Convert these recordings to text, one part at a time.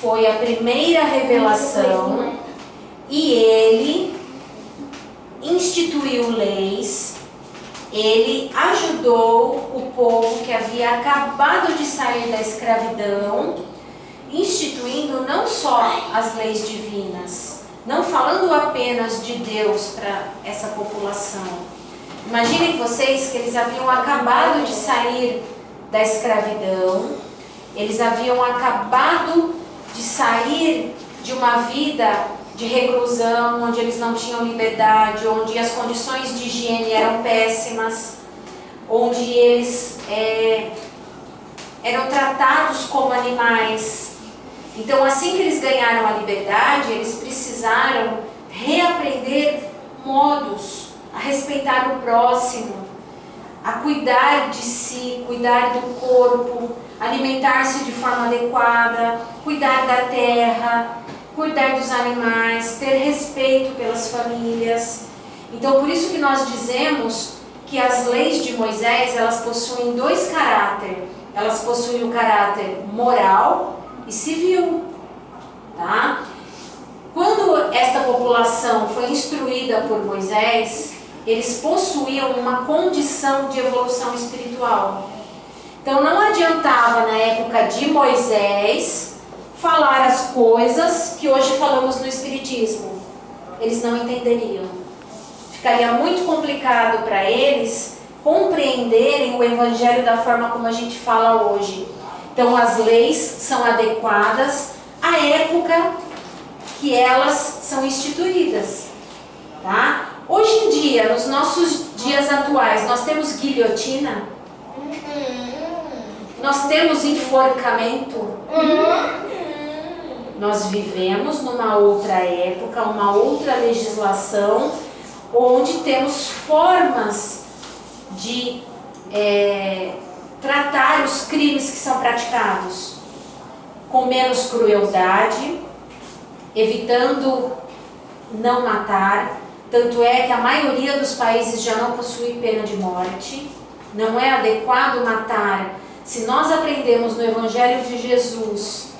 foi a primeira revelação e ele instituiu leis, ele ajudou o povo que havia acabado de sair da escravidão, instituindo não só as leis divinas, não falando apenas de Deus para essa população. Imaginem vocês que eles haviam acabado de sair da escravidão, eles haviam acabado de sair de uma vida de reclusão, onde eles não tinham liberdade, onde as condições de higiene eram péssimas, onde eles eram tratados como animais. Então, assim que eles ganharam a liberdade, eles precisaram reaprender modos, a respeitar o próximo, a cuidar de si, cuidar do corpo, alimentar-se de forma adequada, cuidar da terra, cuidar dos animais, ter respeito pelas famílias. Então, por isso que nós dizemos que as leis de Moisés, elas possuem dois caráteres. Elas possuem o caráter moral e civil, tá? Quando esta população foi instruída por Moisés, eles possuíam uma condição de evolução espiritual. Então, não adiantava na época de Moisés falar as coisas que hoje falamos no Espiritismo. Eles não entenderiam. Ficaria muito complicado para eles compreenderem o Evangelho da forma como a gente fala hoje. Então, as leis são adequadas à época que elas são instituídas, tá? Hoje em dia, nos nossos dias atuais, nós temos guilhotina? Nós temos enforcamento? Nós vivemos numa outra época, uma outra legislação, onde temos formas de tratar os crimes que são praticados com menos crueldade, evitando não matar. Tanto é que a maioria dos países já não possui pena de morte. Não é adequado matar. Se nós aprendemos no Evangelho de Jesus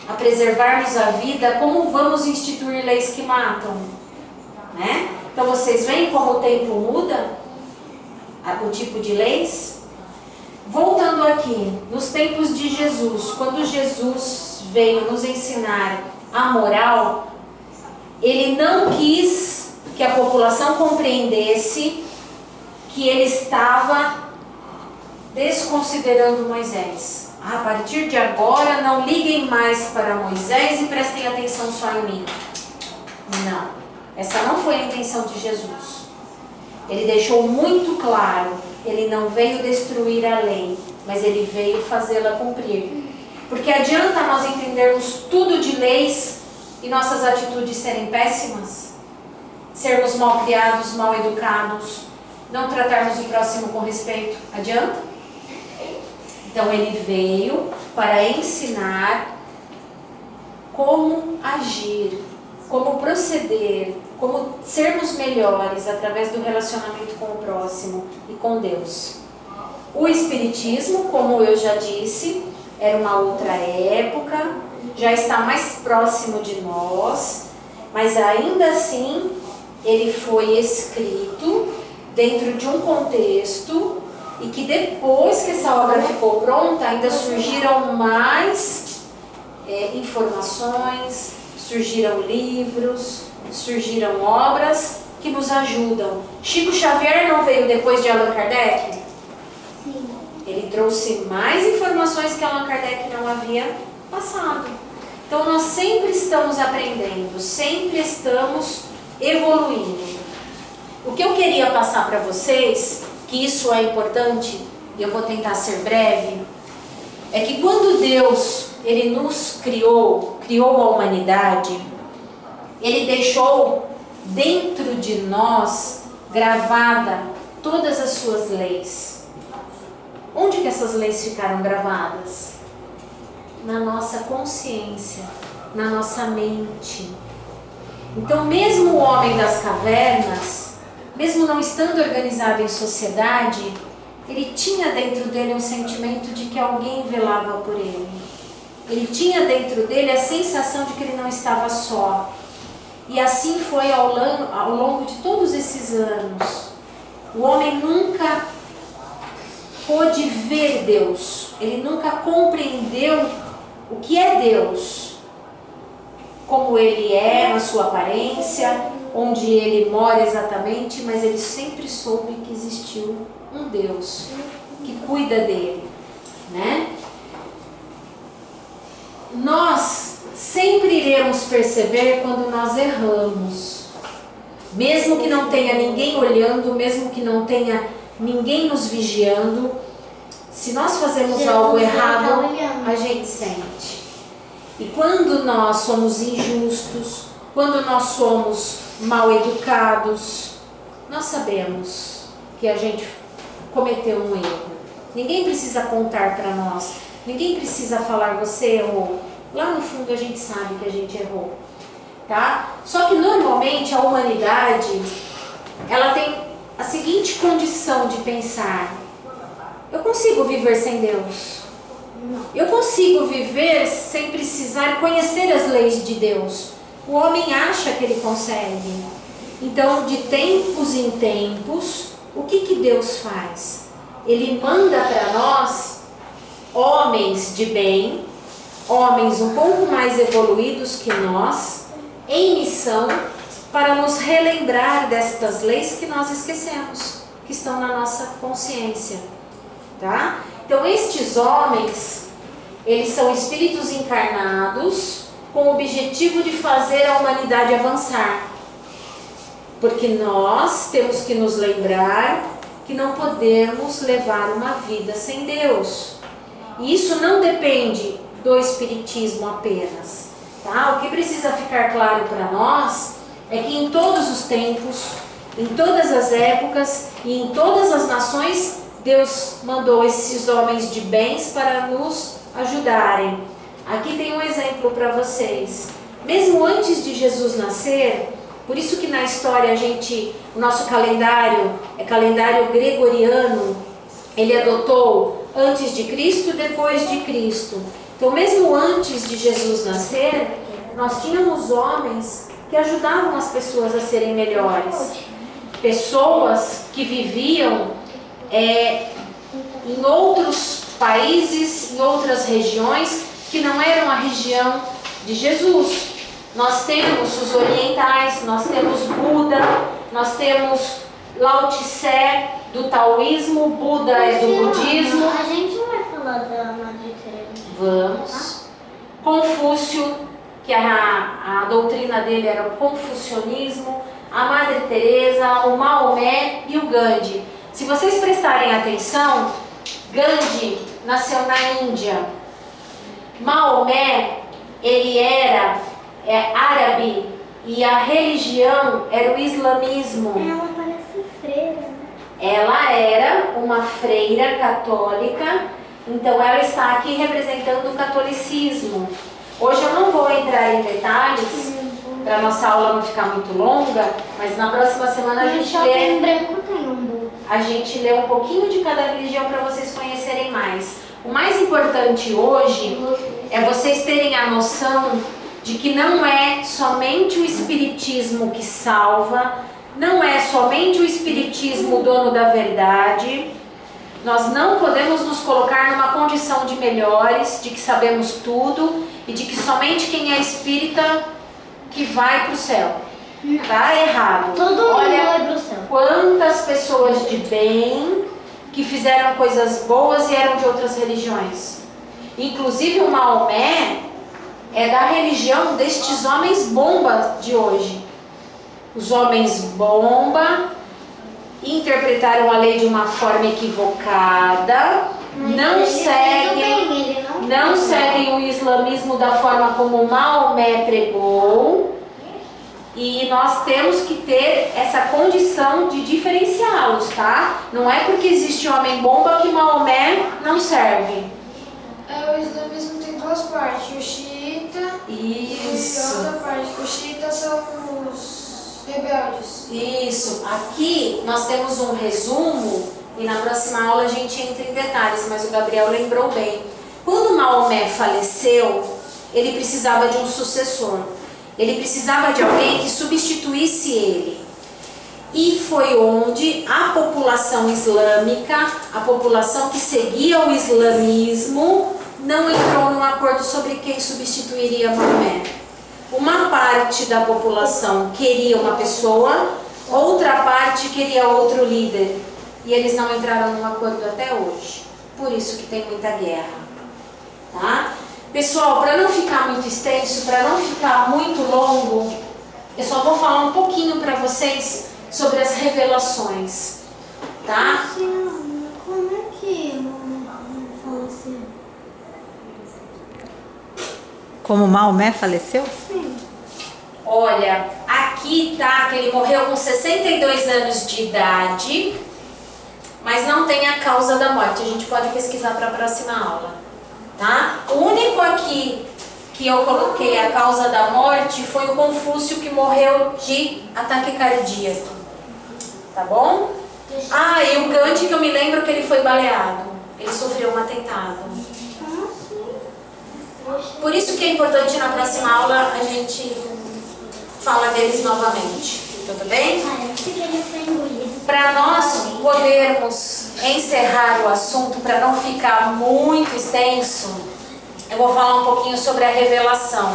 a preservarmos a vida, como vamos instituir leis que matam? Né? Então vocês veem como o tempo muda o tipo de leis? Voltando aqui, nos tempos de Jesus, quando Jesus veio nos ensinar a moral, ele não quis que a população compreendesse que ele estava desconsiderando Moisés. A partir de agora, não liguem mais para Moisés e prestem atenção só em mim. Não, essa não foi a intenção de Jesus. Ele deixou muito claro, ele não veio destruir a lei, mas ele veio fazê-la cumprir. Porque adianta nós entendermos tudo de leis e nossas atitudes serem péssimas? Sermos mal criados, mal educados, não tratarmos o próximo com respeito? Adianta? Então ele veio para ensinar como agir, como proceder, como sermos melhores através do relacionamento com o próximo e com Deus. O Espiritismo, como eu já disse, era uma outra época, já está mais próximo de nós, mas ainda assim ele foi escrito dentro de um contexto e que depois que essa obra ficou pronta, ainda surgiram mais informações, surgiram livros, surgiram obras que nos ajudam. Chico Xavier não veio depois de Allan Kardec? Sim. Ele trouxe mais informações que Allan Kardec não havia passado. Então nós sempre estamos aprendendo, sempre estamos evoluindo. O que eu queria passar para vocês, que isso é importante, e eu vou tentar ser breve, é que quando Deus ele nos criou a humanidade, ele deixou dentro de nós gravada todas as suas leis. Onde que essas leis ficaram gravadas? Na nossa consciência, na nossa mente. Então, mesmo o homem das cavernas, mesmo não estando organizado em sociedade, ele tinha dentro dele um sentimento de que alguém velava por ele. ele tinha dentro dele a sensação de que ele não estava só. E assim foi ao longo de todos esses anos. O homem nunca pôde ver Deus, ele nunca compreendeu o que é Deus, como ele é na sua aparência, onde ele mora exatamente, mas ele sempre soube que existiu um Deus que cuida dele, né? Nós sempre iremos perceber quando nós erramos, mesmo que não tenha ninguém olhando, mesmo que não tenha ninguém nos vigiando. Se nós fazemos algo errado, a gente sente. E quando nós somos injustos, quando nós somos mal educados, nós sabemos que a gente cometeu um erro. Ninguém precisa contar para nós, ninguém precisa falar você errou. Lá no fundo a gente sabe que a gente errou, tá? Só que normalmente a humanidade, ela tem a seguinte condição de pensar: eu consigo viver sem Deus. Eu consigo viver sem precisar conhecer as leis de Deus. O homem acha que ele consegue. Então, de tempos em tempos, o que Deus faz? Ele manda para nós homens de bem, homens um pouco mais evoluídos que nós, em missão, para nos relembrar destas leis que nós esquecemos, que estão na nossa consciência, tá? Então, estes homens, eles são espíritos encarnados com o objetivo de fazer a humanidade avançar. Porque nós temos que nos lembrar que não podemos levar uma vida sem Deus. E isso não depende do espiritismo apenas, tá? O que precisa ficar claro para nós é que em todos os tempos, em todas as épocas e em todas as nações, Deus mandou esses homens de bens para nos ajudarem. Aqui tem um exemplo para vocês. Mesmo antes de Jesus nascer, por isso que na história o nosso calendário é calendário gregoriano, ele adotou antes de Cristo e depois de Cristo. Então, mesmo antes de Jesus nascer, nós tínhamos homens que ajudavam as pessoas a serem melhores. Pessoas que viviam em outros países, em outras regiões que não eram a região de Jesus. Nós temos os orientais, nós temos Buda, nós temos Lao Tse do taoísmo, Buda é do budismo. A gente não vai falar da Madre Teresa. Vamos. Confúcio, que a doutrina dele era o confucionismo, a Madre Teresa, o Maomé e o Gandhi. Se vocês prestarem atenção, Gandhi nasceu na Índia. Maomé, ele era árabe e a religião era o islamismo. Ela parece freira, né? Ela era uma freira católica, então ela está aqui representando o catolicismo. Hoje eu não vou entrar em detalhes, para a nossa aula não ficar muito longa, mas na próxima semana a gente lê um pouquinho de cada religião para vocês conhecerem mais. O mais importante hoje é vocês terem a noção de que não é somente o espiritismo que salva, não é somente o espiritismo o dono da verdade. Nós não podemos nos colocar numa condição de melhores, de que sabemos tudo e de que somente quem é espírita que vai para o céu. Tá errado. Todo mundo Olha vai pro céu. quantas pessoas de bem que fizeram coisas boas e eram de outras religiões. Inclusive o Maomé é da religião destes homens bomba de hoje. Os homens bomba interpretaram a lei de uma forma equivocada, não seguem o islamismo da forma como Maomé pregou, e nós temos que ter essa condição de diferenciá-los, tá? Não é porque existe homem bomba que Maomé não serve. O islamismo tem duas partes, o xiita e a outra parte. Os xiitas são os rebeldes. Isso. Aqui nós temos um resumo e na próxima aula a gente entra em detalhes, mas o Gabriel lembrou bem. Quando Maomé faleceu, ele precisava de um sucessor. Ele precisava de alguém que substituísse ele. E foi onde a população islâmica, a população que seguia o islamismo, não entrou num acordo sobre quem substituiria Maomé. Uma parte da população queria uma pessoa, outra parte queria outro líder. E eles não entraram num acordo até hoje. Por isso que tem muita guerra. Tá? Pessoal, para não ficar muito extenso, para não ficar muito longo, eu só vou falar um pouquinho para vocês sobre as revelações. Tá? Como é que faleceu? Como Maomé faleceu? Sim. Olha, aqui tá que ele morreu com 62 anos de idade, mas não tem a causa da morte. A gente pode pesquisar para a próxima aula, tá? O único aqui que eu coloquei a causa da morte foi o Confúcio, que morreu de ataque cardíaco, tá bom? Ah, e o Gandhi, que eu me lembro que ele foi baleado, ele sofreu um atentado. Por isso que é importante na próxima aula a gente fala deles novamente, tudo bem? Para nós podermos encerrar o assunto, para não ficar muito extenso, eu vou falar um pouquinho sobre a revelação.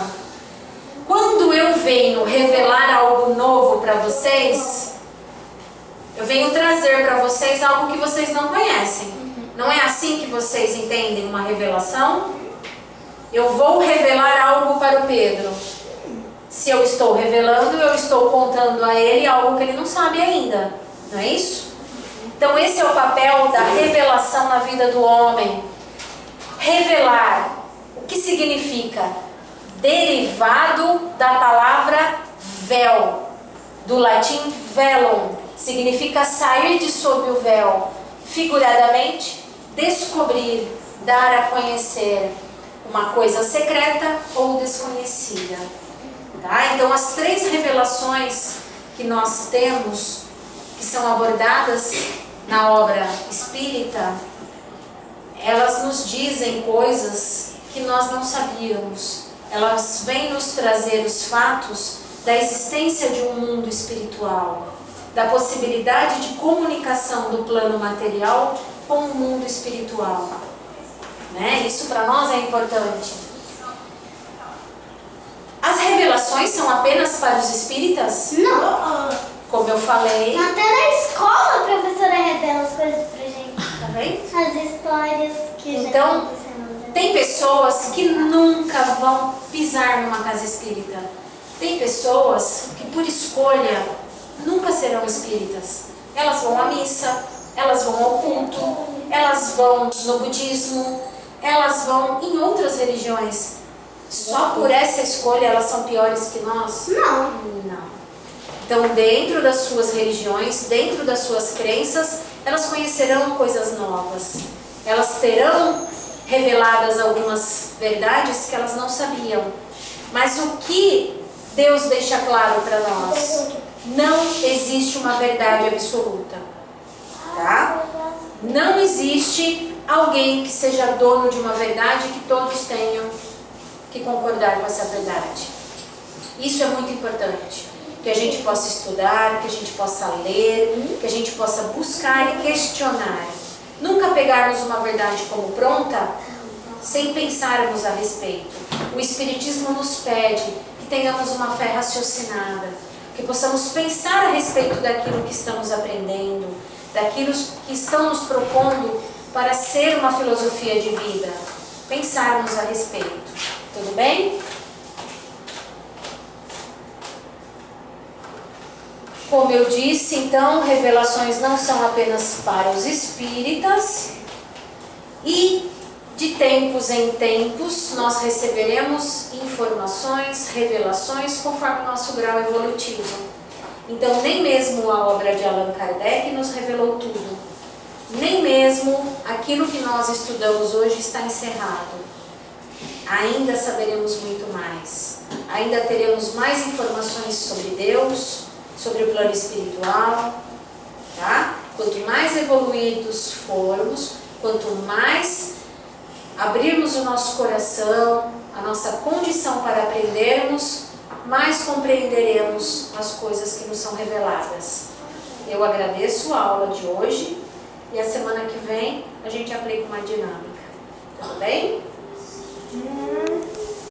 Quando eu venho revelar algo novo para vocês, eu venho trazer para vocês algo que vocês não conhecem. Não é assim que vocês entendem uma revelação? Eu vou revelar algo para o Pedro. Se eu estou revelando, eu estou contando a ele algo que ele não sabe ainda. Não é isso? Então esse é o papel da revelação na vida do homem. Revelar, o que significa? Derivado da palavra véu, do latim velum, significa sair de sob o véu. Figuradamente, descobrir, dar a conhecer uma coisa secreta ou desconhecida. Tá? Então as 3 revelações que nós temos, que são abordadas na obra espírita, elas nos dizem coisas que nós não sabíamos. Elas vêm nos trazer os fatos da existência de um mundo espiritual, da possibilidade de comunicação do plano material com o mundo espiritual. Né? Isso para nós é importante. As revelações são apenas para os espíritas? Não. Como eu falei. Até na escola a professora revela as coisas pra gente. Tá vendo? As histórias que já Então, aconteceram. tem pessoas que nunca vão pisar numa casa espírita. Tem pessoas que, por escolha, nunca serão espíritas. Elas vão à missa, elas vão ao culto, elas vão no budismo, elas vão em outras religiões. Só por essa escolha elas são piores que nós? Não. Não. Então, dentro das suas religiões, dentro das suas crenças, elas conhecerão coisas novas. Elas terão reveladas algumas verdades que elas não sabiam. Mas o que Deus deixa claro para nós? Não existe uma verdade absoluta. Tá? Não existe alguém que seja dono de uma verdade que todos tenham que concordar com essa verdade. Isso é muito importante. Que a gente possa estudar, que a gente possa ler, que a gente possa buscar e questionar. Nunca pegarmos uma verdade como pronta, sem pensarmos a respeito. O Espiritismo nos pede que tenhamos uma fé raciocinada, que possamos pensar a respeito daquilo que estamos aprendendo, daquilo que estão nos propondo para ser uma filosofia de vida. Pensarmos a respeito. Tudo bem? Como eu disse, então, revelações não são apenas para os espíritas, e de tempos em tempos nós receberemos informações, revelações conforme o nosso grau evolutivo. Então, nem mesmo a obra de Allan Kardec nos revelou tudo. Nem mesmo aquilo que nós estudamos hoje está encerrado. Ainda saberemos muito mais. Ainda teremos mais informações sobre Deus, sobre o plano espiritual, tá? Quanto mais evoluídos formos, quanto mais abrirmos o nosso coração, a nossa condição para aprendermos, mais compreenderemos as coisas que nos são reveladas. Eu agradeço a aula de hoje e a semana que vem a gente aplica uma dinâmica. Tudo bem?